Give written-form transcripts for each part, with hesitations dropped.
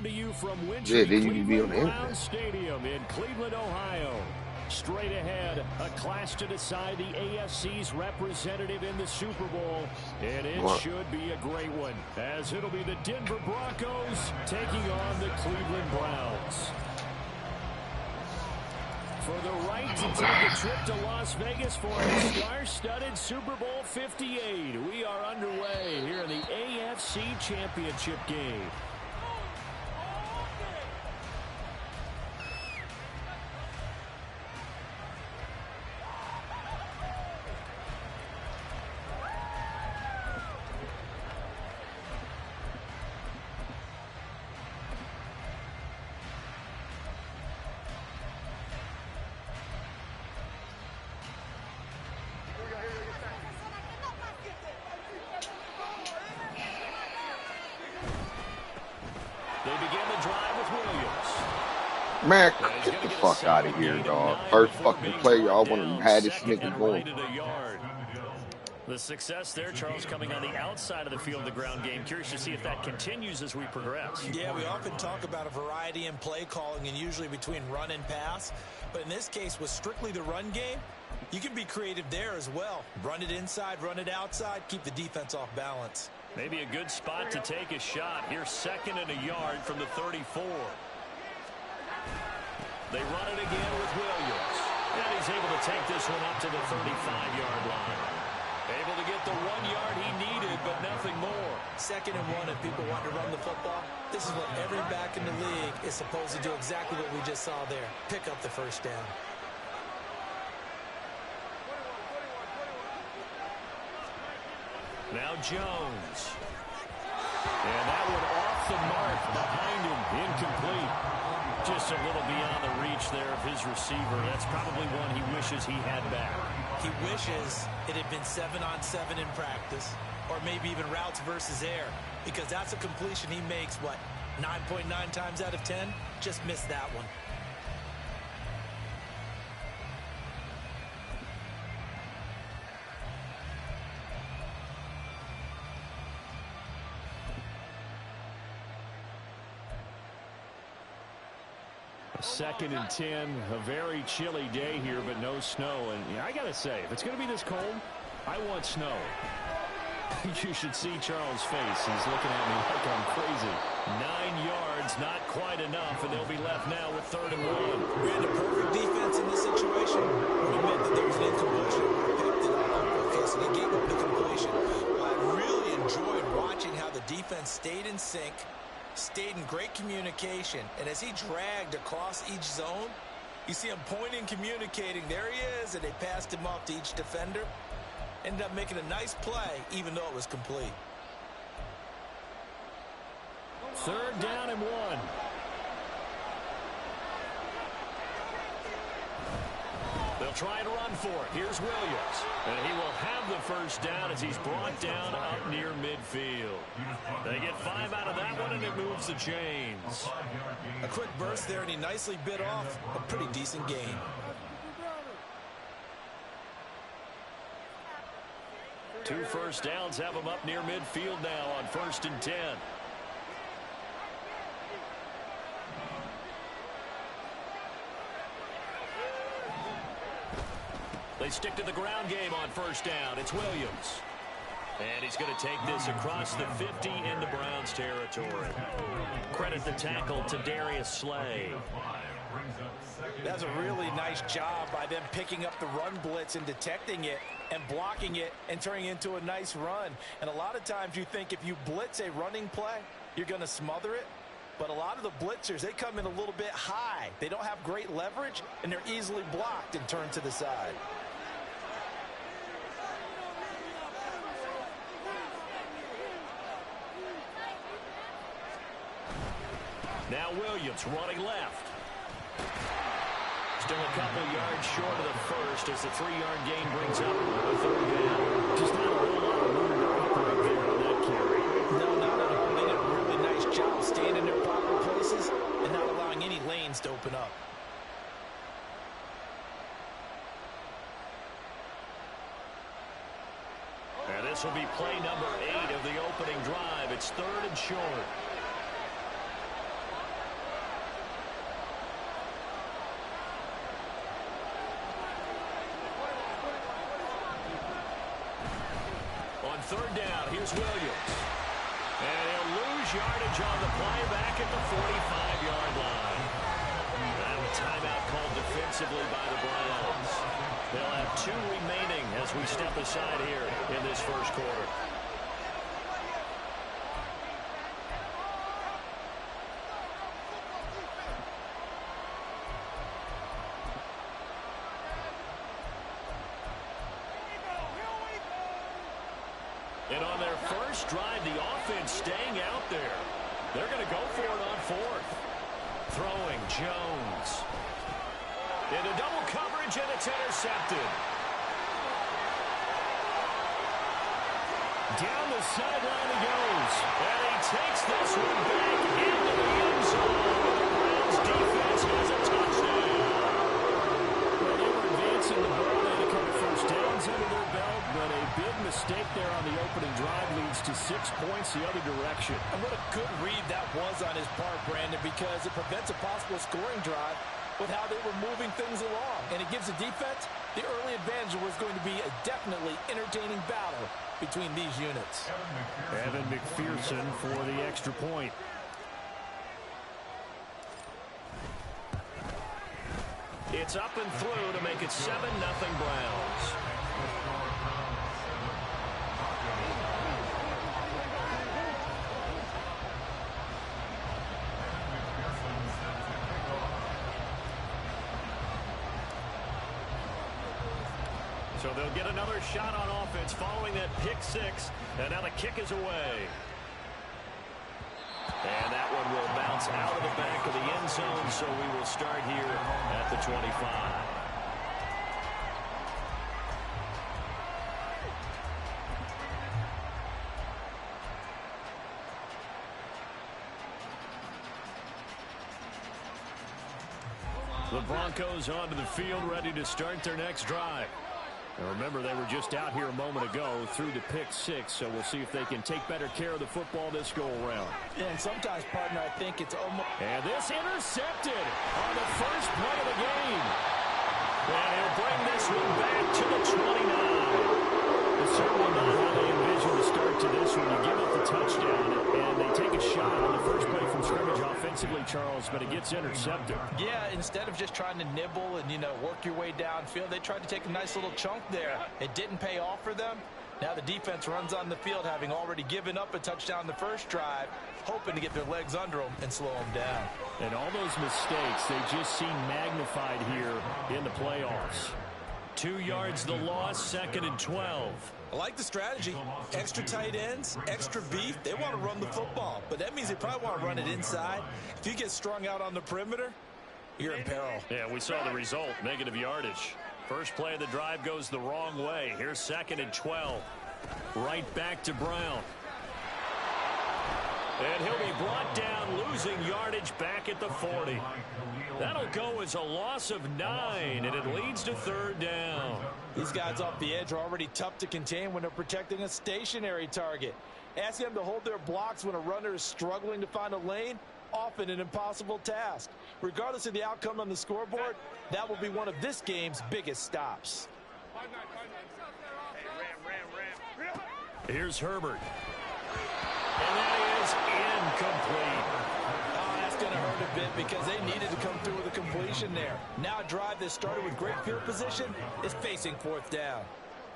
come to you from Yeah, wintry then you can be on Cleveland the internet. Browns Stadium in Cleveland, Ohio. Straight ahead, a clash to decide the AFC's representative in the Super Bowl. And it should be a great one, as it'll be the Denver Broncos taking on the Cleveland Browns. For the right to take a trip to Las Vegas for a star-studded Super Bowl 58. We are underway here in the AFC Championship game. They begin the drive with Williams. Man, get the fuck out of here, dog. First fucking play, y'all want to have this nigga going. The success there, Charles, coming on the outside of the field of the ground game. Curious to see if that continues as we progress. Yeah, we often talk about a variety in play calling and usually between run and pass. But in this case, with strictly the run game, you can be creative there as well. Run it inside, run it outside, keep the defense off balance. Maybe a good spot to take a shot. Here's 2nd and a yard from the 34. They run it again with Williams. And he's able to take this one up to the 35-yard line. Able to get the 1 yard he needed, but nothing more. 2nd and 1, if people want to run the football, this is what every back in the league is supposed to do, exactly what we just saw there. Pick up the first down. Now Jones. And that one off the mark behind him. Incomplete. Just a little beyond the reach there of his receiver. That's probably one he wishes he had back. He wishes it had been 7-on-7 in practice, or maybe even routes versus air, because that's a completion he makes, what, 9.9 times out of 10? Just missed that one. Second and 10, a very chilly day here, but no snow. And I got to say, if it's going to be this cold, I want snow. You should see Charles' face. He's looking at me like I'm crazy. 9 yards, not quite enough, and they'll be left now with 3rd and 1. We had a perfect defense in this situation. We meant that there was an incompletion. Picked it up. Okay, so they gave up the completion. I really enjoyed watching how the defense stayed in sync, stayed in great communication, and as he dragged across each zone, you see him pointing, communicating. There he is, and they passed him off to each defender. Ended up making a nice play, even though it was complete. 3rd down and 1. They'll try to run for it. Here's Williams. And he will have the first down as he's brought down up near midfield. They get 5 out of that one, and it moves the chains. A quick burst there, and he nicely bit off a pretty decent gain. Two first downs have him up near midfield now on 1st and 10. They stick to the ground game on 1st down. It's Williams. And he's going to take this across the 50 into Browns territory. Credit the tackle to Darius Slay. That's a really nice job by them picking up the run blitz and detecting it and blocking it and turning it into a nice run. And a lot of times you think if you blitz a running play, you're going to smother it. But a lot of the blitzers, they come in a little bit high. They don't have great leverage, and they're easily blocked and turned to the side. Now Williams running left. Still a couple yards short of the first as the 3-yard gain brings up a 3rd down. Just not a whole lot of room to operate there on that carry. No, not at all. They did a really nice job staying in their proper places and not allowing any lanes to open up. And this will be play number 8 of the opening drive. It's 3rd and short. third down. Here's Williams. And he'll lose yardage on the play back at the 45-yard line. And a timeout called defensively by the Browns. They'll have 2 remaining as we step aside here in this first quarter. And on their first drive, the offense staying out there. They're going to go for it on 4th. Throwing Jones. Into double coverage, and it's intercepted. Down the sideline he goes. And he takes this one back into the end zone. The Browns defense has a touchdown. Well, they were advancing the ball. They had a couple first downs under their belt, but a big mistake there on the opening drive leads to 6 points the other direction. And what a good read that was on his part, Brandon, because it prevents a possible scoring drive with how they were moving things along. And it gives the defense the early advantage. Was going to be a definitely entertaining battle between these units. Evan McPherson for the extra point. It's up and through to make it 7-0 Browns. So they'll get another shot on offense following that pick 6. And now the kick is away. And that one will bounce out of the back of the end zone, so we will start here at the 25. The Broncos onto the field, ready to start their next drive. And remember, they were just out here a moment ago through the pick 6, so we'll see if they can take better care of the football this go-around. Yeah, and sometimes, partner, I think it's almost... And this intercepted on the first play of the game. And he'll bring this one back to the 29. It's certainly not how they envision the start to this one. You give up the touchdown, and they take a shot on the first play from scrimmage offensively, Charles, but it gets intercepted. Yeah, instead of just trying to nibble and, work your way downfield, they tried to take a nice little chunk there. It didn't pay off for them. Now the defense runs on the field, having already given up a touchdown the first drive, hoping to get their legs under them and slow them down. And all those mistakes, they just seem magnified here in the playoffs. 2 yards the loss, 2nd and 12. I like the strategy. Extra tight ends, extra beef. They want to run the football, but that means they probably want to run it inside. If you get strung out on the perimeter, you're in peril. Yeah, we saw the result, negative yardage. First play of the drive goes the wrong way. Here's 2nd and 12. Right back to Brown. And he'll be brought down, losing yardage back at the 40. That'll go as a loss of 9, and it leads to 3rd down. These guys off the edge are already tough to contain when they're protecting a stationary target. Asking them to hold their blocks when a runner is struggling to find a lane, often an impossible task. Regardless of the outcome on the scoreboard, that will be one of this game's biggest stops. Here's Herbert. And that is incomplete. Oh, that's going to hurt a bit because they needed to come through with a completion there. Now a drive that started with great field position is facing 4th down.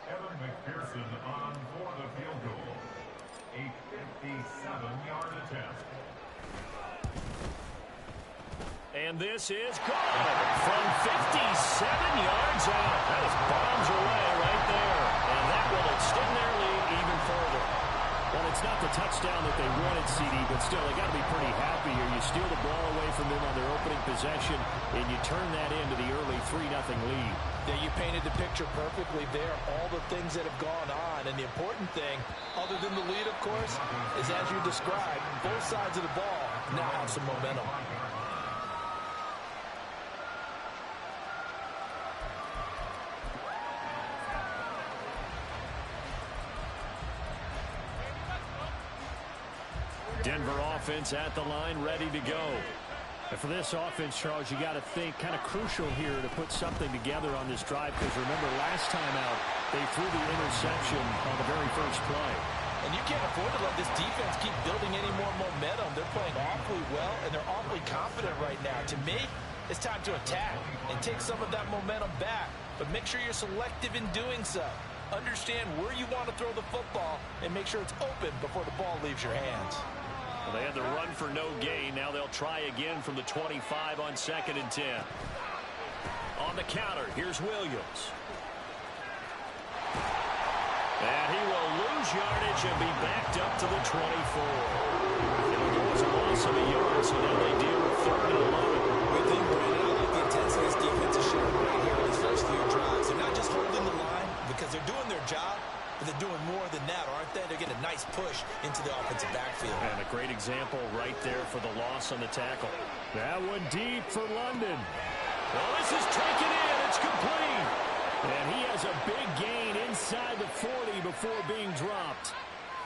Evan McPherson on for the field goal. A 57-yard attempt. And this is good from 57 yards out. That is bombs away right there. And that will extend their lead even further. Well, it's not the touchdown that they wanted, CD, but still, they got to be pretty happy here. You steal the ball away from them on their opening possession, and you turn that into the early 3-0 lead. Yeah, you painted the picture perfectly there, all the things that have gone on. And the important thing, other than the lead, of course, is as you described, both sides of the ball now have some momentum. Denver offense at the line, ready to go. And for this offense, Charles, you got to think kind of crucial here to put something together on this drive, because remember last time out they threw the interception on the very first play. And you can't afford to let this defense keep building any more momentum. They're playing awfully well, and they're awfully confident right now. To me, it's time to attack and take some of that momentum back, but make sure you're selective in doing so. Understand where you want to throw the football and make sure it's open before the ball leaves your hands. Well, they had the run for no gain. Now they'll try again from the 25 on 2nd and 10. On the counter, here's Williams. And he will lose yardage and be backed up to the 24. It was a loss of a yard, so now they deal with 3rd and 11. Good thing, Brandon. I like the intensity this defense is showing right here in these first few drives. They're not just holding the line because they're doing their job, but they're doing more than that, aren't they? They're getting a nice push into the offensive backfield. And a great example right there for the loss on the tackle. That one deep for London. Well, this is taken in. It's complete. And he has a big gain inside the 40 before being dropped.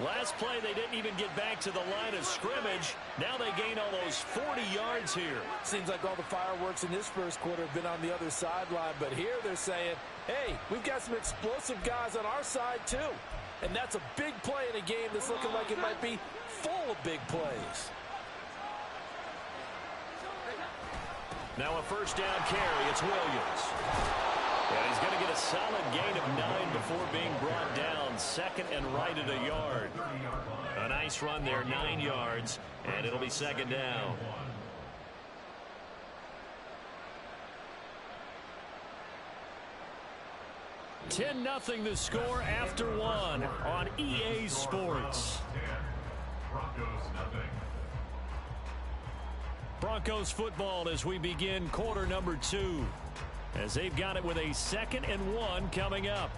Last play, they didn't even get back to the line of scrimmage. Now they gain almost 40 yards here. Seems like all the fireworks in this first quarter have been on the other sideline, but here they're saying, hey, we've got some explosive guys on our side too. And that's a big play in a game that's looking like it might be full of big plays. Now a first down carry. It's Williams. And he's going to get a solid gain of 9 before being brought down. 2nd and right at a yard. A nice run there, 9 yards, and it'll be 2nd down. $10-0 the score after 1 on EA Sports. Broncos football as we begin quarter number 2. As they've got it with a 2nd and 1 coming up.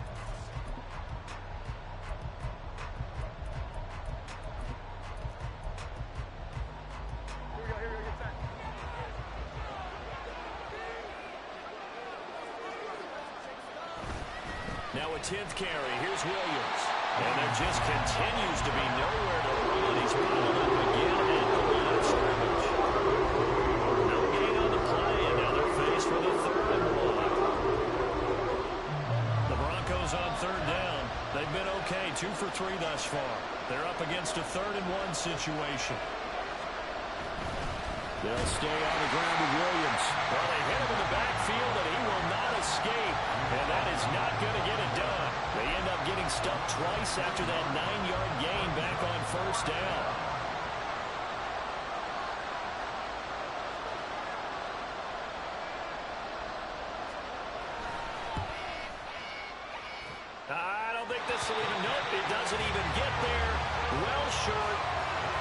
Now a 10th carry. Here's Williams. And there just continues to be nowhere to run. He's bottled up again at the line of scrimmage. No gain on the play, and now they're faced with a 3rd and 1. The Broncos on 3rd down. They've been okay, 2 for 3 thus far. They're up against a 3rd and 1 situation. They'll stay on the ground with Williams. Well, they hit him in the backfield, and he will not escape. And that is not going to get it done. They end up getting stuffed twice after that 9-yard gain back on 1st down. I don't think this will even, nope, it doesn't even get there. Well short.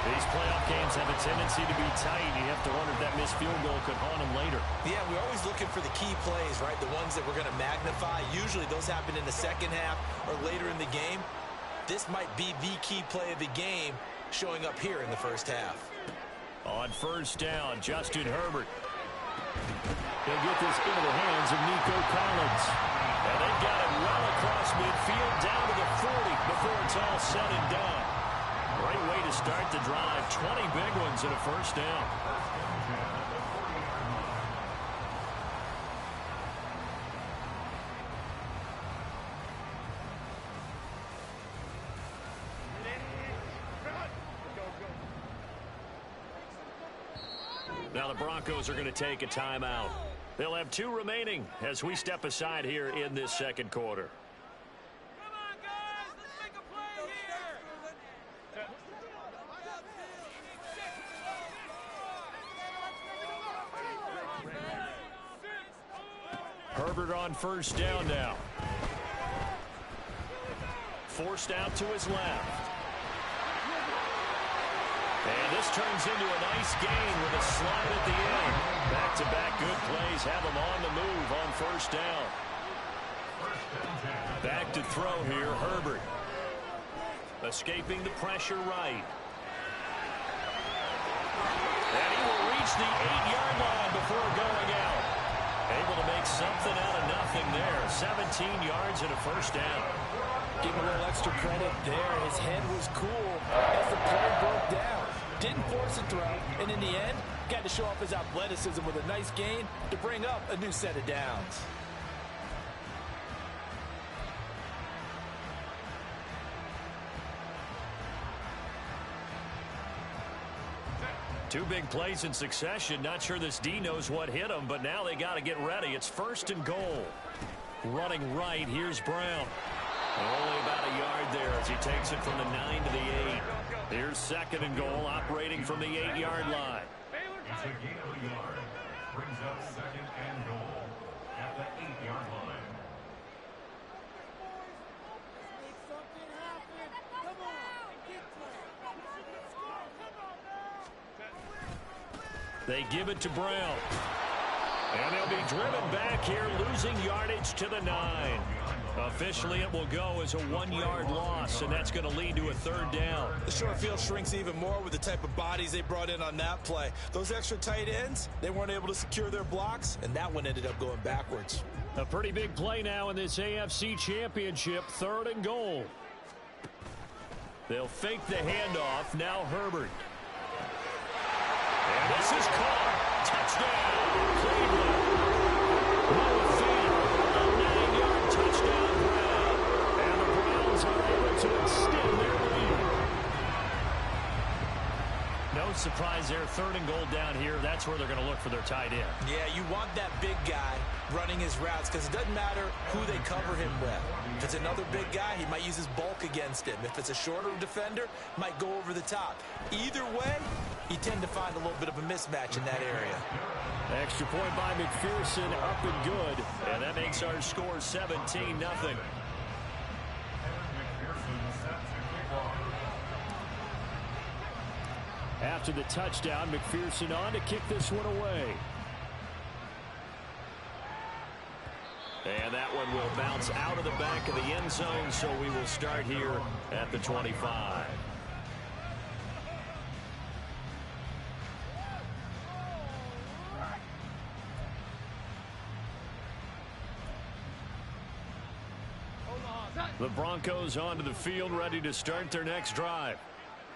These playoff games have a tendency to be tight. You have to wonder if that missed field goal could haunt them later. Yeah, we're always looking for the key plays, right? The ones that we're going to magnify. Usually those happen in the second half or later in the game. This might be the key play of the game showing up here in the first half. On 1st down, Justin Herbert. He'll get this into the hands of Nico Collins. And they've got it well across midfield down to the 40 before it's all said and done. Great way to start the drive. 20 big ones and a 1st down. Now the Broncos are going to take a timeout. They'll have 2 remaining as we step aside here in this 2nd quarter. Herbert on 1st down now. Forced out to his left. And this turns into a nice gain with a slide at the end. Back-to-back good plays have him on the move on 1st down. Back to throw here, Herbert. Escaping the pressure right. And he will reach the 8-yard line before going out. Able to make something out of nothing there. 17 yards and a 1st down. Give him a little extra credit there. His head was cool as the play broke down. Didn't force a throw, and in the end, got to show off his athleticism with a nice gain to bring up a new set of downs. Two big plays in succession. Not sure this D knows what hit him, but now they got to get ready. It's 1st and goal. Running right, here's Brown. Only about a yard there as he takes it from the 9 to the 8. Here's 2nd and goal, operating from the 8-yard line. It's a gain of a yard. Brings up 2nd and goal at the 8-yard line. They give it to Brown. And they'll be driven back here, losing yardage to the 9. Officially, it will go as a 1-yard loss, and that's going to lead to a 3rd down. The short field shrinks even more with the type of bodies they brought in on that play. Those extra tight ends, they weren't able to secure their blocks, and that one ended up going backwards. A pretty big play now in this AFC Championship, 3rd and goal. They'll fake the handoff. Now Herbert. And this is caught. Touchdown, Cleveland. Noah Fant, a 9-yard touchdown grab. And the Browns are able to extend their lead. No surprise there. 3rd and goal down here. That's where they're going to look for their tight end. Yeah, you want that big guy running his routes because it doesn't matter who they cover him with. If it's another big guy, he might use his bulk against him. If it's a shorter defender, might go over the top. Either way, you tend to find a little bit of a mismatch in that area. Extra point by McPherson, up and good. And that makes our score 17-0. After the touchdown, McPherson on to kick this one away. And that one will bounce out of the back of the end zone, so we will start here at the 25. The Broncos onto the field, ready to start their next drive.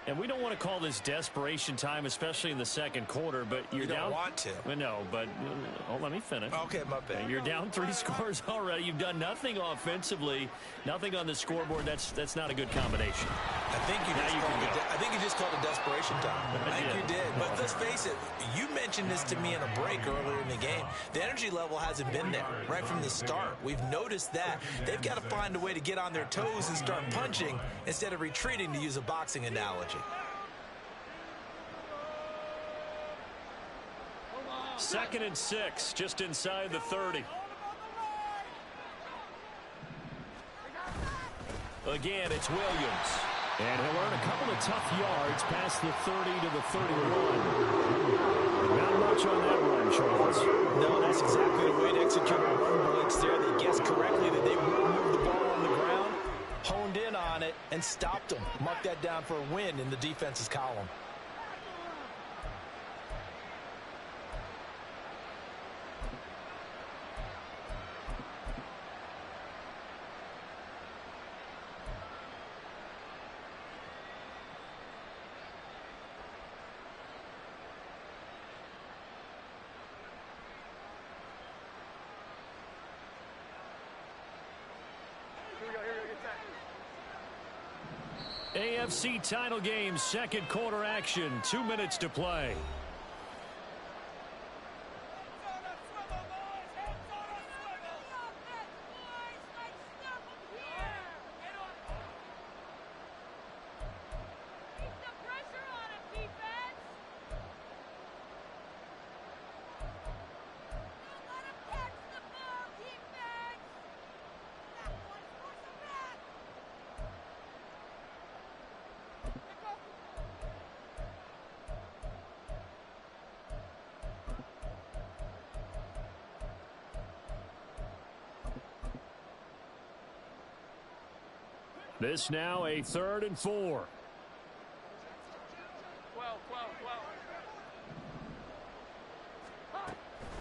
And we don't want to call this desperation time, especially in the 2nd quarter, but you're down. You don't want to. No, but let me finish. Okay, my bad. You're down 3 scores already. You've done nothing offensively, nothing on the scoreboard. That's not a good combination. I think you just called it desperation time. I think you did. But let's face it, you mentioned this to me in a break earlier in the game. The energy level hasn't been there right from the start. We've noticed that. They've got to find a way to get on their toes and start punching instead of retreating, to use a boxing analogy. 2nd and 6, just inside the 30. Again, it's Williams. And he'll earn a couple of tough yards past the 30 to the 31. Not much on that run, Charles. No, that's exactly the way to execute a run blitz there. They guessed correctly that they would move the ball on the ground, honed in on it, and stopped them. Mark that down for a win in the defense's column. AFC title game, 2nd quarter action, 2 minutes to play. This now a 3rd and 4.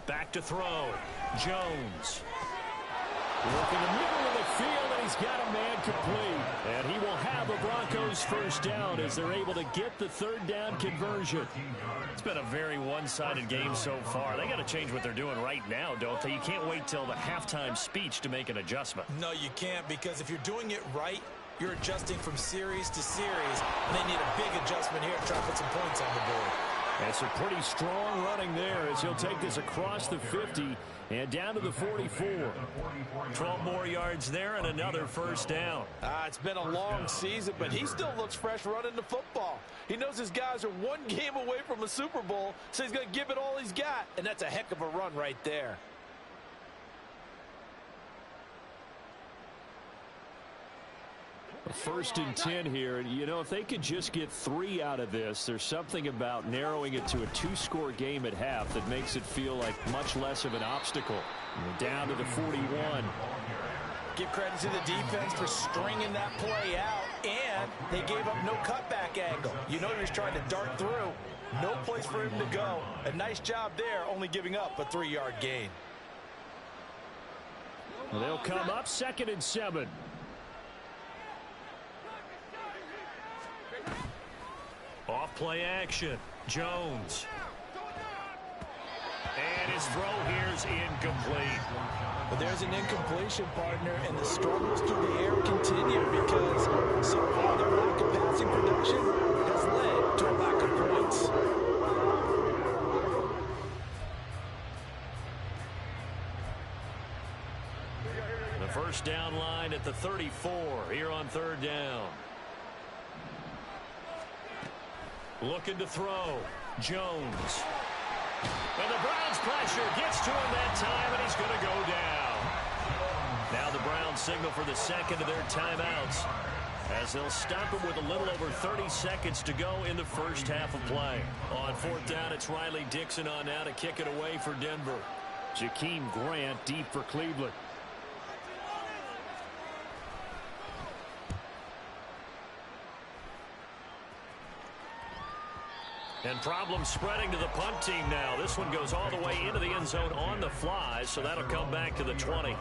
Back to throw. Jones. Look in the middle of the field, and he's got a man complete. And he will have a Broncos first down as they're able to get the third down conversion. It's been a very one-sided game so far. They got to change what they're doing right now, don't they? You can't wait till the halftime speech to make an adjustment. No, you can't, because if you're doing it right, you're adjusting from series to series, and they need a big adjustment here to try to put some points on the board. And some pretty strong running there as he'll take this across the 50 and down to the 44. 12 more yards there and another first down. It's been a long season, but he still looks fresh running the football. He knows his guys are one game away from a Super Bowl, so he's going to give it all he's got, and that's a heck of a run right there. First and 10 here. You know, if they could just get 3 out of this, there's something about narrowing it to a 2-score game at half that makes it feel like much less of an obstacle. Down to the 41. Give credit to the defense for stringing that play out, and they gave up no cutback angle. You know he was trying to dart through. No place for him to go. A nice job there, only giving up a 3-yard gain. Well, they'll come up 2nd and 7. Off play action. Jones. And his throw here's incomplete. But there's an incompletion, partner, and the struggles through the air continue because so far their lack of passing production has led to a lack of points. The first down line at the 34 here on 3rd down. Looking to throw. Jones. And the Browns pressure gets to him that time, and he's going to go down. Now the Browns signal for the second of their timeouts as they'll stop him with a little over 30 seconds to go in the first half of play. On 4th down, it's Riley Dixon on now to kick it away for Denver. Jakeem Grant deep for Cleveland. And problems spreading to the punt team now. This one goes all the way into the end zone on the fly, so that'll come back to the 20.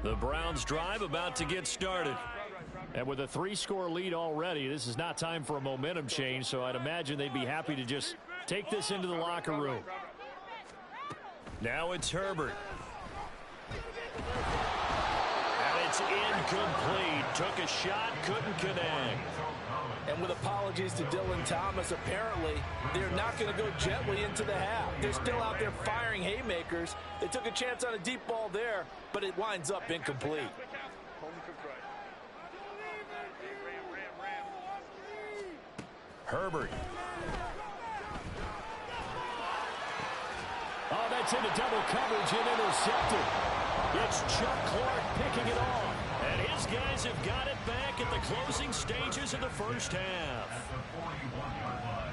The Browns drive about to get started. And with a 3-score lead already, this is not time for a momentum change, so I'd imagine they'd be happy to just take this into the locker room. Now it's Herbert. And it's incomplete. Took a shot, couldn't connect. And with apologies to Dylan Thomas, apparently they're not going to go gently into the half. They're still out there firing haymakers. They took a chance on a deep ball there, but it winds up incomplete. Herbert. Oh, that's into double coverage and intercepted. It's Chuck Clark picking it off. And his guys have got it back at the closing stages of the first half. At the 41-yard line.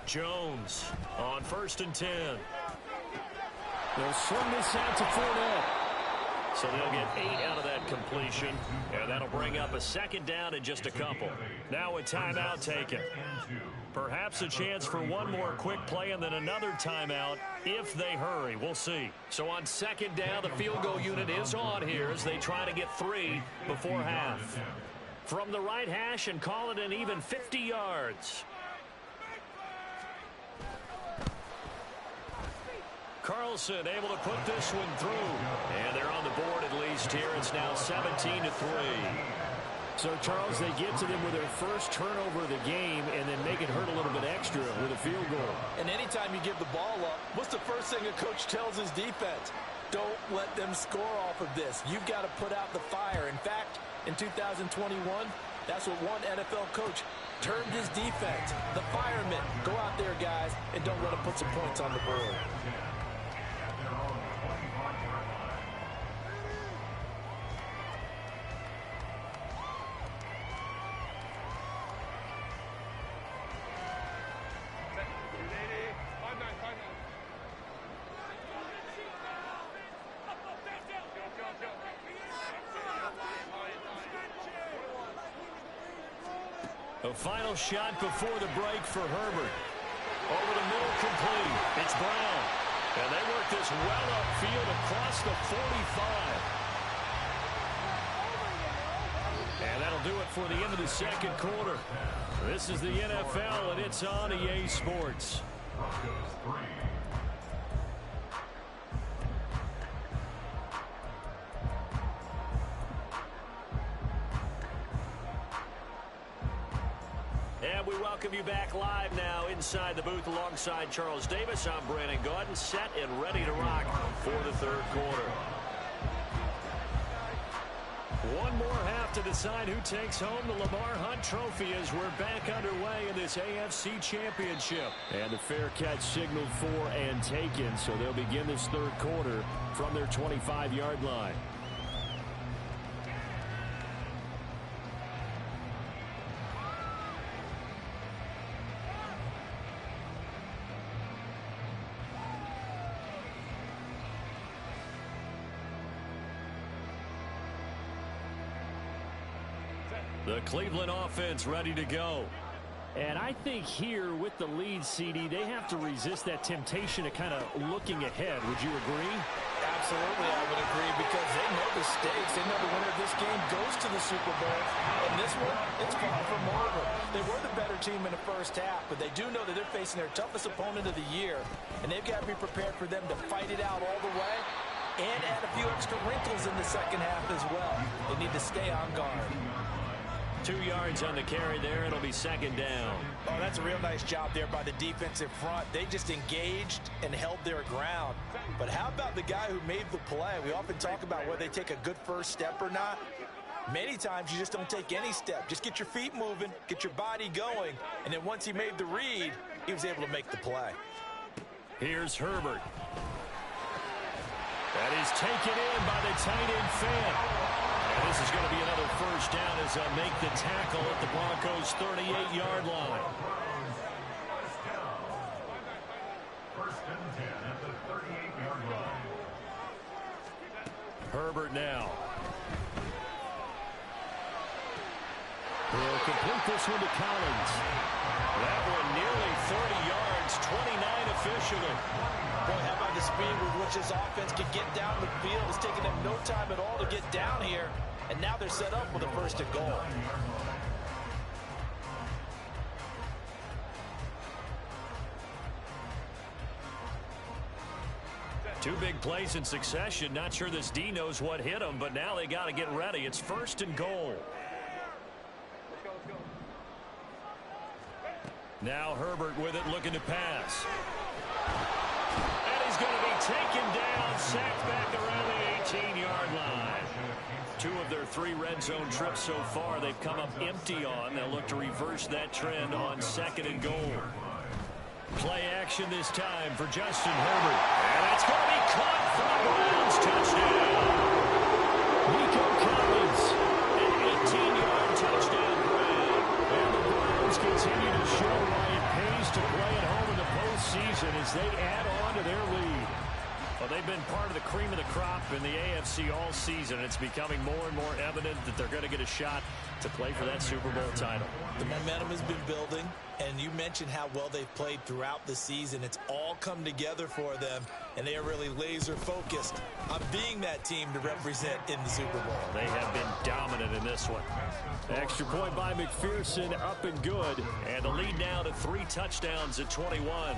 Jones on 1st and 10. They'll swing this out to Fournette. So they'll get 8 out of that completion, and that'll bring up a 2nd down and just a couple. Now a timeout taken. Perhaps a chance for one more quick play and then another timeout if they hurry. We'll see. So on 2nd down, the field goal unit is on here as they try to get 3 before half. From the right hash and call it an even 50 yards. Carlson able to put this one through. And they're on the board at least here. It's now 17-3. So, Charles, they get to them with their first turnover of the game and then make it hurt a little bit extra with a field goal. And anytime you give the ball up, what's the first thing a coach tells his defense? Don't let them score off of this. You've got to put out the fire. In fact, in 2021, that's what one NFL coach termed his defense, the firemen. Go out there, guys, and don't let them put some points on the board. A final shot before the break for Herbert. Over the middle, complete. It's Brown. And they work this well upfield across the 45. And that'll do it for the end of the second quarter. This is the NFL, and it's on EA Sports. And we welcome you back live now inside the booth alongside Charles Davis. I'm Brandon Gaudin, set and ready to rock for the third quarter. One more half to decide who takes home the Lamar Hunt Trophy as we're back underway in this AFC Championship. And the fair catch signaled for and taken, so they'll begin this third quarter from their 25-yard line. The Cleveland offense ready to go. And I think here with the lead, CD, they have to resist that temptation of kind of looking ahead. Would you agree? Absolutely, I would agree, because they know the stakes. They know the winner of this game goes to the Super Bowl. And this one, it's far from over. They were the better team in the first half, but they do know that they're facing their toughest opponent of the year. And they've got to be prepared for them to fight it out all the way and add a few extra wrinkles in the second half as well. They need to stay on guard. 2 yards on the carry there. It'll be second down. Oh, that's a real nice job there by the defensive front. They just engaged and held their ground. But how about the guy who made the play? We often talk about whether they take a good first step or not. Many times you just don't take any step. Just get your feet moving, get your body going, and then once he made the read, he was able to make the play. Here's Herbert. That is taken in by the tight end Fant. And this is going to be another first down as they'll make the tackle at the Broncos' 38-yard line. First and 10 at the 38-yard line. Herbert now. He'll complete this one to Collins. That one nearly 30 yards, 29 officially. Boy, how about the speed with which this offense can get down the field? It's taken them no time at all to get down here, and now they're set up with a first and goal. Two big plays in succession. Not sure this D knows what hit him, but now they got to get ready. It's first and goal. Now Herbert with it, looking to pass. And he's going to be taken down, sacked back around the 18-yard line. 2 of their 3 red zone trips so far they've come up empty on. They'll look to reverse that trend on second and goal. Play action this time for Justin Herbert. And it's going to be caught for the Browns. Touchdown. Nico Collins, an 18-yard touchdown grab. And the Browns continue to show why it pays to play at home in the postseason as they add on to their lead. Well, they've been part of the cream of the crop in the AFC all season. It's becoming more and more evident that they're going to get a shot to play for that Super Bowl title. The momentum has been building, and you mentioned how well they've played throughout the season. It's all come together for them, and they are really laser-focused on being that team to represent in the Super Bowl. They have been dominant in this one. Extra point by McPherson, up and good. And the lead now to 3 touchdowns at 21.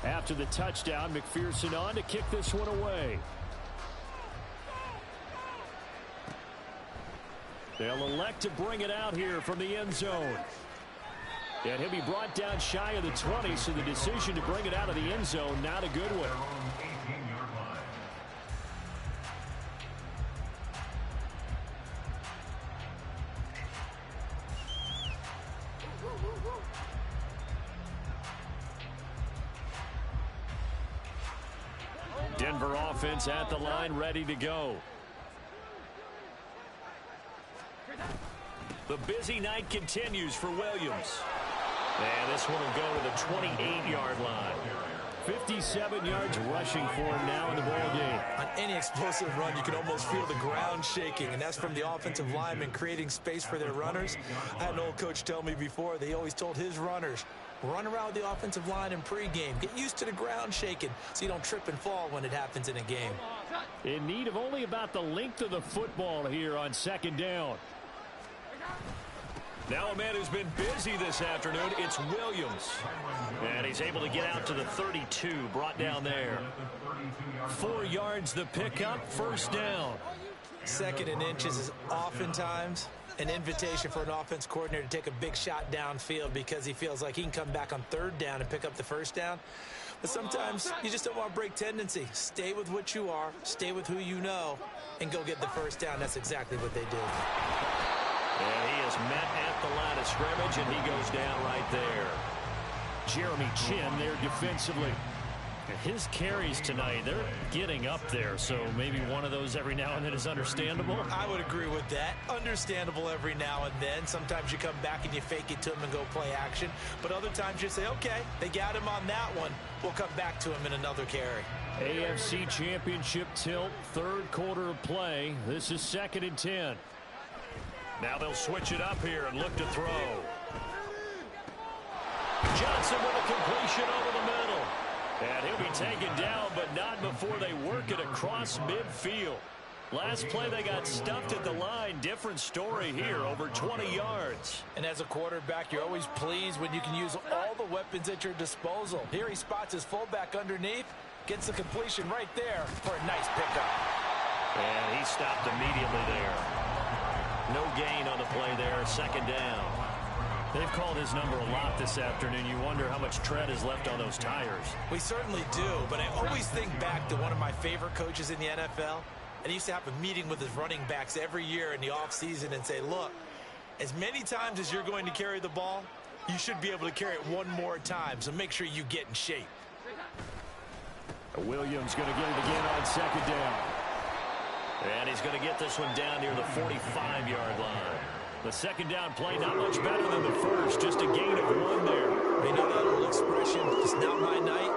After the touchdown, McPherson on to kick this one away. They'll elect to bring it out here from the end zone. And he'll be brought down shy of the 20, so the decision to bring it out of the end zone, not a good one. Denver offense at the line, ready to go. The busy night continues for Williams. And this one will go to the 28-yard line. 57 yards rushing for him now in the ball game. On any explosive run, you can almost feel the ground shaking, and that's from the offensive linemen creating space for their runners. I had an old coach tell me before, they always told his runners, run around the offensive line in pregame. Get used to the ground shaking so you don't trip and fall when it happens in a game. In need of only about the length of the football here on second down. Now a man who's been busy this afternoon, it's Williams. And he's able to get out to the 32, brought down there. 4 yards the pickup, first down. Second and inches is oftentimes an invitation for an offense coordinator to take a big shot downfield because he feels like he can come back on third down and pick up the first down. But sometimes you just don't want to break tendency. Stay with what you are, stay with who you know, and go get the first down. That's exactly what they do. And he is met at the line of scrimmage, and he goes down right there. Jeremy Chin there defensively. His carries tonight, they're getting up there, so maybe one of those every now and then is understandable. I would agree with that. Understandable every now and then. Sometimes you come back and you fake it to him and go play action. But other times you say, okay, they got him on that one. We'll come back to him in another carry. AFC Championship tilt, third quarter of play. This is 2nd and 10. Now they'll switch it up here and look to throw. Johnson with a completion over the middle. And he'll be taken down, but not before they work it across midfield. Last play they got stuffed at the line. Different story here, over 20 yards. And as a quarterback, you're always pleased when you can use all the weapons at your disposal. Here he spots his fullback underneath, gets the completion right there for a nice pickup. And he stopped immediately there. No gain on the play there, second down. They've called his number a lot this afternoon. You wonder how much tread is left on those tires. We certainly do, but I always think back to one of my favorite coaches in the NFL. And he used to have a meeting with his running backs every year in the offseason and say, look, as many times as you're going to carry the ball, you should be able to carry it one more time, so make sure you get in shape. Williams going to get it again on second down. And he's going to get this one down near the 45-yard line. The second down play not much better than the first, just a gain of 1 there. You know that old expression, it's not my night.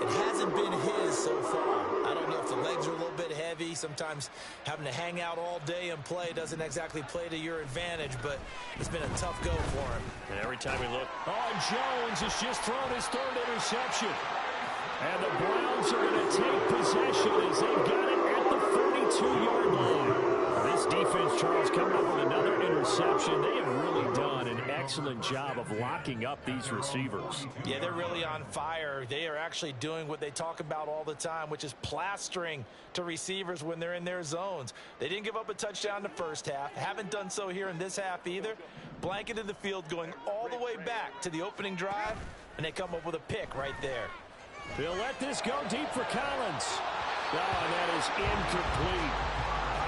It hasn't been his so far. I don't know if the legs are a little bit heavy. Sometimes having to hang out all day and play doesn't exactly play to your advantage, but it's been a tough go for him. And every time we look, Jones has just thrown his 3rd interception. And the Browns are going to take possession as they've got it at the 42-yard line. This defense, Charles, coming up with another interception. They have really done an excellent job of locking up these receivers. Yeah, they're really on fire. They are actually doing what they talk about all the time, which is plastering to receivers when they're in their zones. They didn't give up a touchdown in the first half. Haven't done so here in this half either. Blanketed the field going all the way back to the opening drive, and they come up with a pick right there. They'll let this go deep for Collins. Oh, and that is incomplete.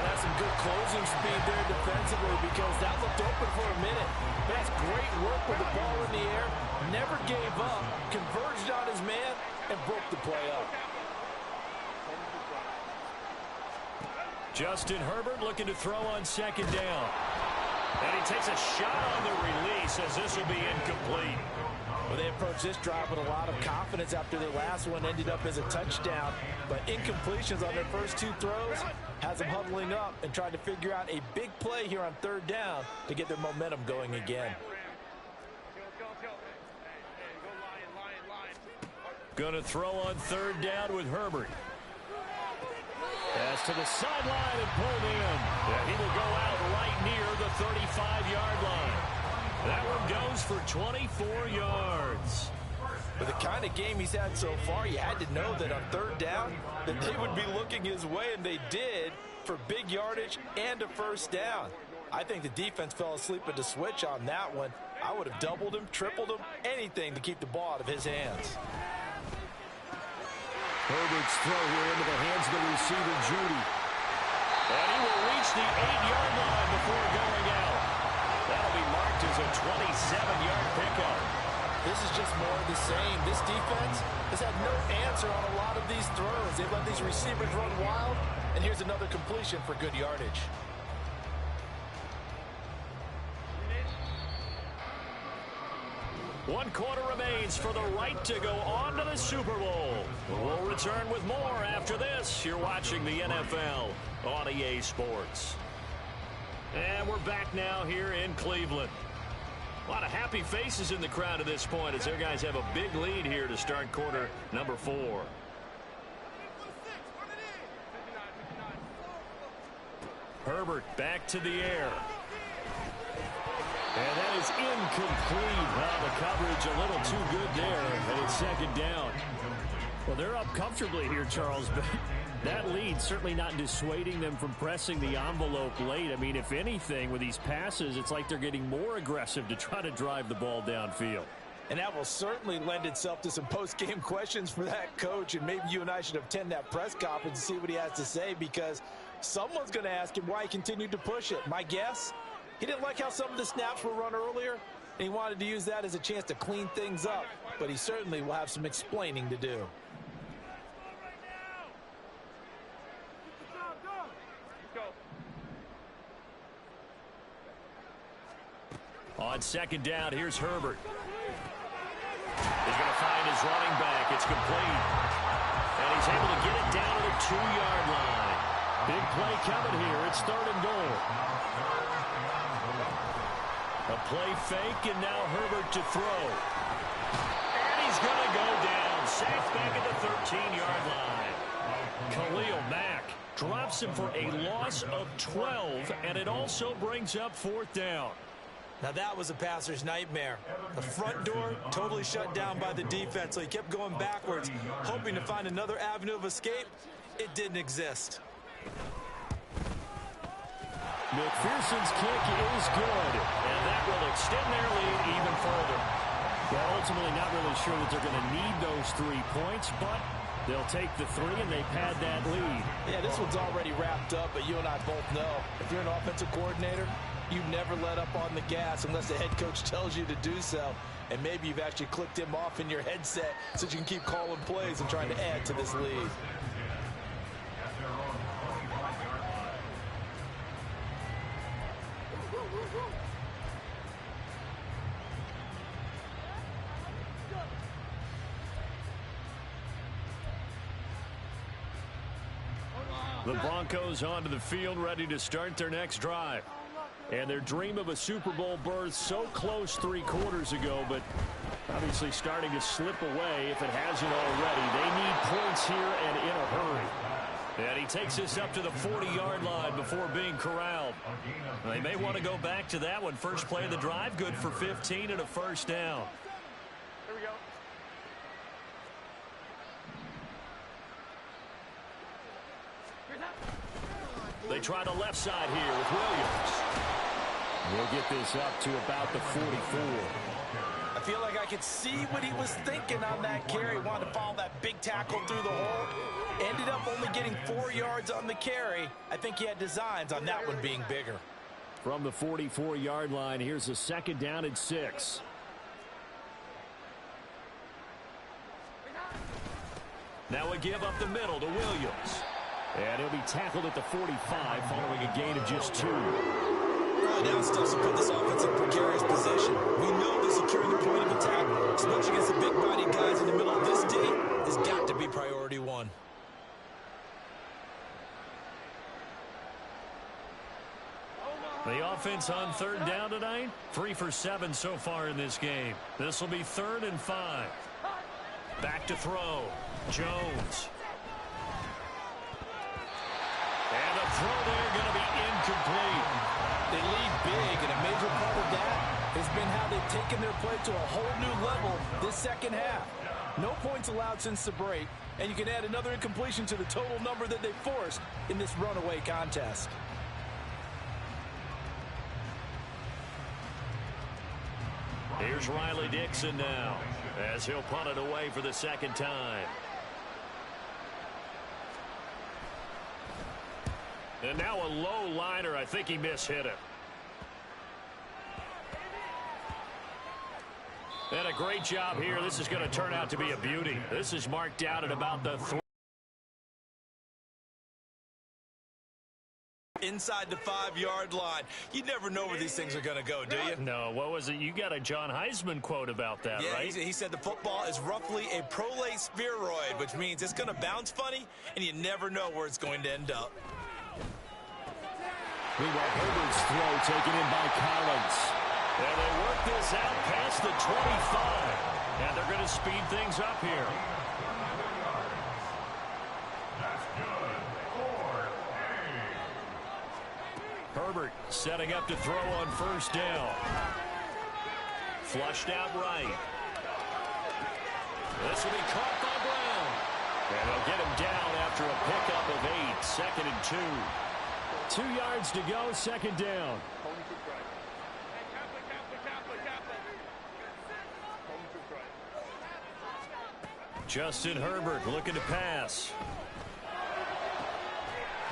That's some good closing speed there defensively because that looked open for a minute. That's great work with the ball in the air. Never gave up, converged on his man, and broke the play up. Justin Herbert looking to throw on second down. and he takes a shot on the release as this will be incomplete. Well, they approached this drive with a lot of confidence after their last one ended up as a touchdown. But incompletions on their first two throws has them huddling up and trying to figure out a big play here on third down to get their momentum going again. Going to throw on third down with Herbert. Pass to the sideline and pulled in. Yeah, he will go out right near the 35-yard line. That one goes for 24 yards. With the kind of game he's had so far, you had to know that on third down that they would be looking his way, and they did, for big yardage and a first down. I think the defense fell asleep at the switch on that one. I would have doubled him, tripled him, anything to keep the ball out of his hands. Herbert's throw here into the hands of the receiver, Judy. And he will reach the 8-yard line before going out. That'll be marked as a 27-yard pickup. This is just more of the same. This defense has had no answer on a lot of these throws. They've let these receivers run wild, and here's another completion for good yardage. One quarter remains for the right to go on to the Super Bowl. We'll return with more after this. You're watching the NFL on EA Sports. And we're back now here in Cleveland. A lot of happy faces in the crowd at this point as their guys have a big lead here to start quarter number 4. Herbert back to the air. And that is incomplete. The coverage a little too good there, and it's second down. Well, they're up comfortably here, Charles, but that lead certainly not dissuading them from pressing the envelope late. I mean, if anything, with these passes, it's like they're getting more aggressive to try to drive the ball downfield. And that will certainly lend itself to some post-game questions for that coach, and maybe you and I should attend that press conference and see what he has to say, because someone's going to ask him why he continued to push it. My guess? He didn't like how some of the snaps were run earlier, and he wanted to use that as a chance to clean things up. But he certainly will have some explaining to do. On second down, here's Herbert. He's going to find his running back. It's complete. And he's able to get it down to the 2-yard line. Big play coming here. It's 3rd and goal. A play fake, and now Herbert to throw. And he's going to go down. Sacked back at the 13-yard line. Khalil Mack drops him for a loss of 12, and it also brings up 4th down. Now that was a passer's nightmare. The front door totally shut down by the defense, so he kept going backwards, hoping to find another avenue of escape. It didn't exist. McPherson's kick is good, and that will extend their lead even further. Well, ultimately not really sure that they're going to need those 3 points, but they'll take the 3 and they pad that lead. Yeah, this one's already wrapped up, but you and I both know if you're an offensive coordinator, you never let up on the gas unless the head coach tells you to do so. And maybe you've actually clicked him off in your headset so you can keep calling plays and trying to add to this lead. The Broncos onto the field, ready to start their next drive. And their dream of a Super Bowl berth so close 3 quarters ago, but obviously starting to slip away if it hasn't already. They need points here and in a hurry. And he takes this up to the 40-yard line before being corralled. They may want to go back to that one. First play of the drive, good for 15 and a 1st down. Here we go. They try the left side here with Williams. We'll get this up to about the 44. I feel like I could see what he was thinking on that carry. Wanted to follow that big tackle through the hole. Ended up only getting 4 yards on the carry. I think he had designs on that one being bigger. From the 44-yard line, here's a 2nd down and 6. Now a give up the middle to Williams. And he'll be tackled at the 45 following a gain of just 2. Now it's tough to put this offense in a precarious position. We know that securing the point of attack, especially against the big-bodied guys in the middle of this D, has got to be priority 1. The offense on 3rd down tonight, 3 for 7 so far in this game. This will be 3rd and 5. Back to throw. Jones. And the throw there going to be incomplete. They lead big, and a major part of that has been how they've taken their play to a whole new level this second half. No points allowed since the break, and you can add another incompletion to the total number that they forced in this runaway contest. Here's Riley Dixon now as he'll punt it away for the second time. And now a low liner. I think he mishit it. And a great job here. This is going to turn out to be a beauty. This is marked out at about the 3. Inside the 5-yard line. You never know where these things are going to go, do you? No, what was it? You got a John Heisman quote about that, yeah, right? He said the football is roughly a prolate spheroid, which means it's going to bounce funny, and you never know where it's going to end up. Meanwhile, Herbert's throw taken in by Collins. And they work this out past the 25. And they're going to speed things up here. Herbert setting up to throw on first down. Flushed out right. This will be caught by Brown. And they'll get him down after a pickup of 8. 2nd and 2. 2 yards to go, second down. Justin Herbert looking to pass.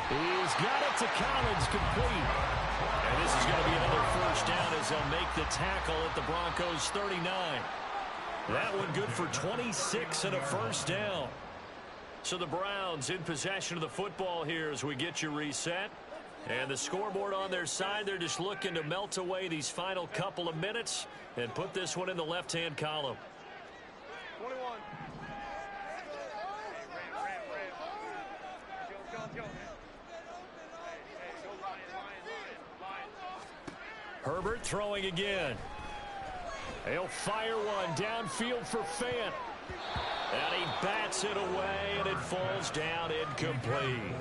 He's got it to Collins, complete. And this is going to be another first down as they'll make the tackle at the Broncos' 39. That one good for 26 and a first down. So the Browns in possession of the football here as we get you reset. And the scoreboard on their side, they're just looking to melt away these final couple of minutes and put this one in the left-hand column. 21. Herbert throwing again. He'll fire one downfield for Fant. And he bats it away, and it falls down incomplete.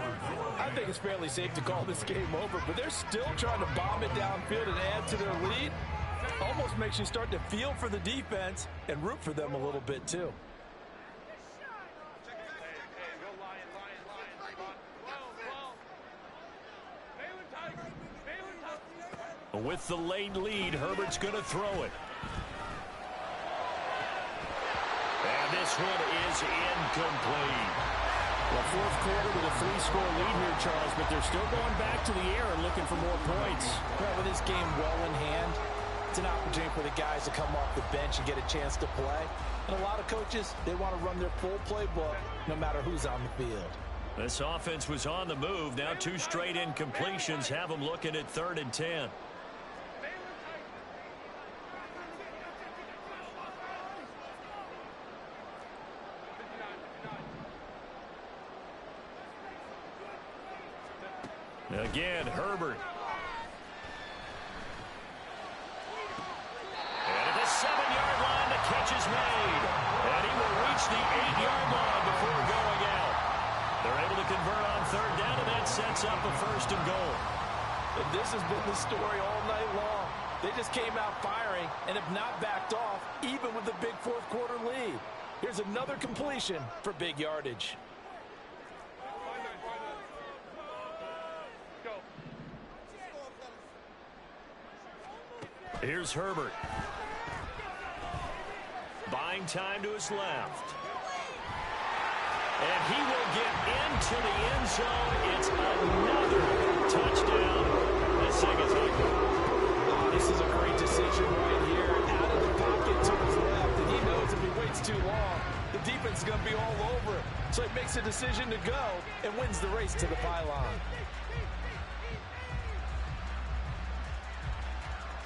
I think it's fairly safe to call this game over, but they're still trying to bomb it downfield and add to their lead. Almost makes you start to feel for the defense and root for them a little bit, too. With the late lead, Herbert's going to throw it. And this one is incomplete. Well, fourth quarter with a 3-score lead here, Charles, but they're still going back to the air and looking for more points. Well, with this game well in hand, it's an opportunity for the guys to come off the bench and get a chance to play. And a lot of coaches, they want to run their full playbook no matter who's on the field. This offense was on the move. Now 2 straight incompletions have them looking at 3rd and 10. Again, Herbert. And at the 7-yard line, the catch is made. And he will reach the 8-yard line before going out. They're able to convert on 3rd down, and that sets up a 1st and goal. And this has been the story all night long. They just came out firing and have not backed off, even with the big fourth quarter lead. Here's another completion for big yardage. Here's Herbert. Buying time to his left. And he will get into the end zone. It's another touchdown. This thing is ugly. This is a great decision right here. Out of the pocket to his left. And he knows if he waits too long, the defense is going to be all over it. So he makes a decision to go and wins the race to the pylon.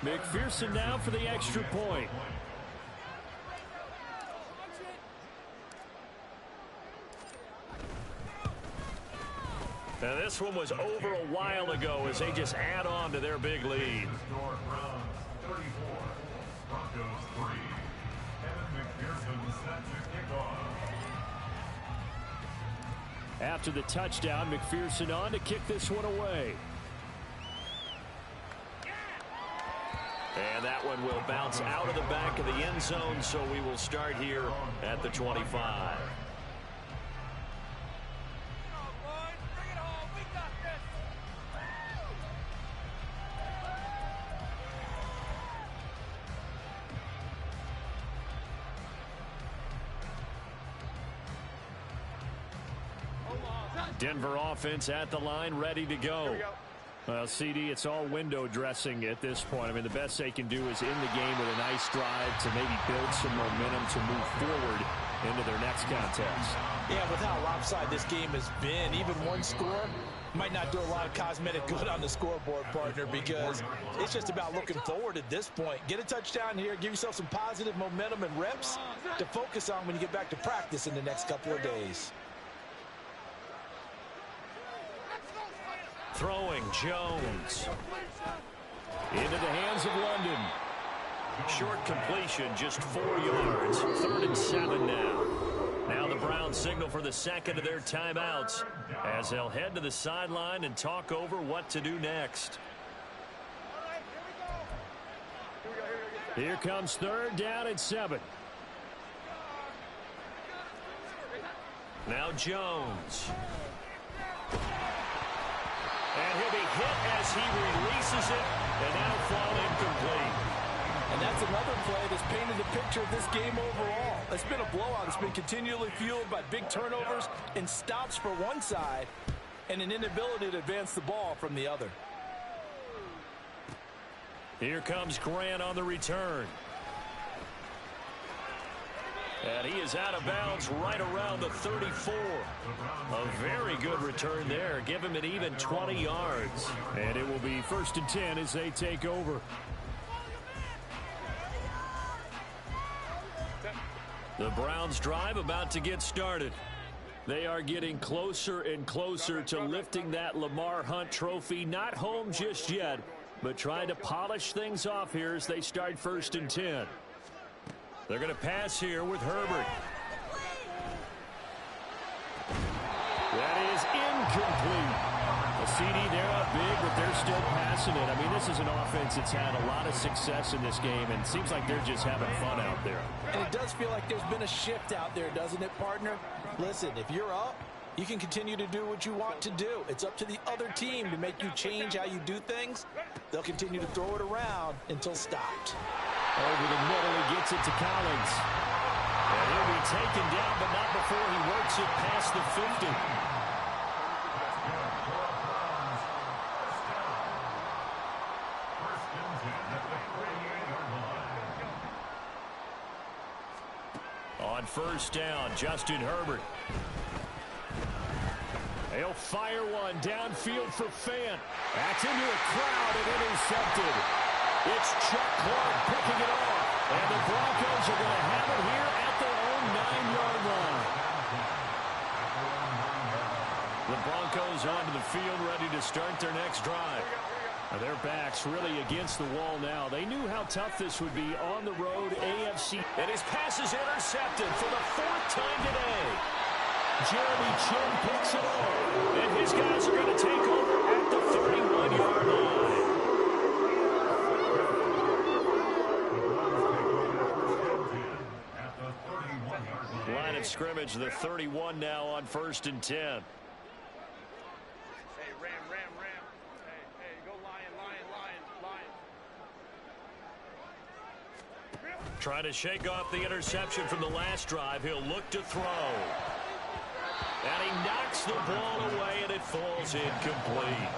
McPherson now for the extra point. Now this one was over a while ago as they just add on to their big lead. Browns 34, Broncos 3. Kevin McPherson set to kick off. After the touchdown, McPherson on to kick this one away. And that one will bounce out of the back of the end zone, so we will start here at the 25. Denver offense at the line, ready to go. Well, CD, it's all window dressing at this point. I mean, the best they can do is end the game with a nice drive to maybe build some momentum to move forward into their next contest. Yeah, with how lopsided this game has been, even one score might not do a lot of cosmetic good on the scoreboard, partner, because it's just about looking forward at this point. Get a touchdown here, give yourself some positive momentum and reps to focus on when you get back to practice in the next couple of days. Throwing Jones. Into the hands of London. Short completion, just 4 yards. 3rd and 7 now. Now the Browns signal for the second of their timeouts as they'll head to the sideline and talk over what to do next. Here comes 3rd down and 7. Now Jones. And he'll be hit as he releases it, and that'll fall incomplete. And that's another play that's painted the picture of this game overall. It's been a blowout. It's been continually fueled by big turnovers and stops for one side and an inability to advance the ball from the other. Here comes Grant on the return. And he is out of bounds right around the 34. A very good return there. Give him an even 20 yards. And it will be 1st and 10 as they take over. The Browns drive about to get started. They are getting closer and closer to lifting that Lamar Hunt trophy. Not home just yet, but trying to polish things off here as they start 1st and 10. They're going to pass here with Herbert. That is incomplete. A CD, they're up big, but they're still passing it. I mean, this is an offense that's had a lot of success in this game, and it seems like they're just having fun out there. And it does feel like there's been a shift out there, doesn't it, partner? Listen, if you're up, you can continue to do what you want to do. It's up to the other team to make you change how you do things. They'll continue to throw it around until stopped. Over the middle, he gets it to Collins. And he'll be taken down, but not before he works it past the 50. On 1st down, Justin Herbert. He'll fire one downfield for Fant. That's into a crowd and intercepted. It's Chuck Clark picking it off. And the Broncos are going to have it here at their own 9-yard line. The Broncos onto the field ready to start their next drive. Their backs really against the wall now. They knew how tough this would be on the road, AFC. And his pass is intercepted for the 4th time today. Jeremy Chin picks it off. And his guys are going to take over at the 31-yard line. Line of scrimmage, the 31 now on 1st and 10. Hey, Ram. Hey, go Lion. Trying to shake off the interception from the last drive. He'll look to throw. And he knocks the ball away, and it falls incomplete.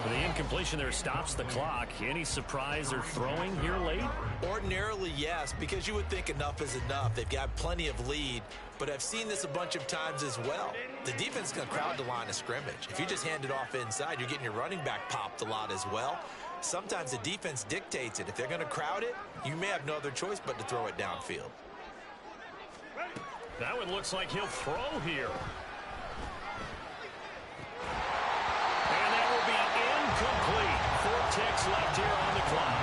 The incompletion there stops the clock. Any surprise they're throwing here late? Ordinarily, yes, because you would think enough is enough. They've got plenty of lead, but I've seen this a bunch of times as well. The defense is going to crowd the line of scrimmage. If you just hand it off inside, you're getting your running back popped a lot as well. Sometimes the defense dictates it. If they're going to crowd it, you may have no other choice but to throw it downfield. That one looks like he'll throw here. And that will be incomplete. 4 ticks left here on the clock.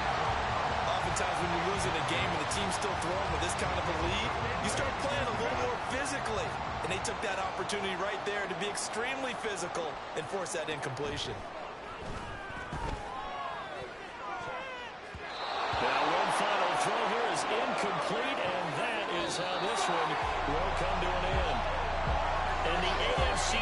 Oftentimes when you're losing a game and the team's still throwing with this kind of a lead, you start playing a little more physically. And they took that opportunity right there to be extremely physical and force that incompletion. Now one final throw here is incomplete, and that is how this one will come to an end. And the AFC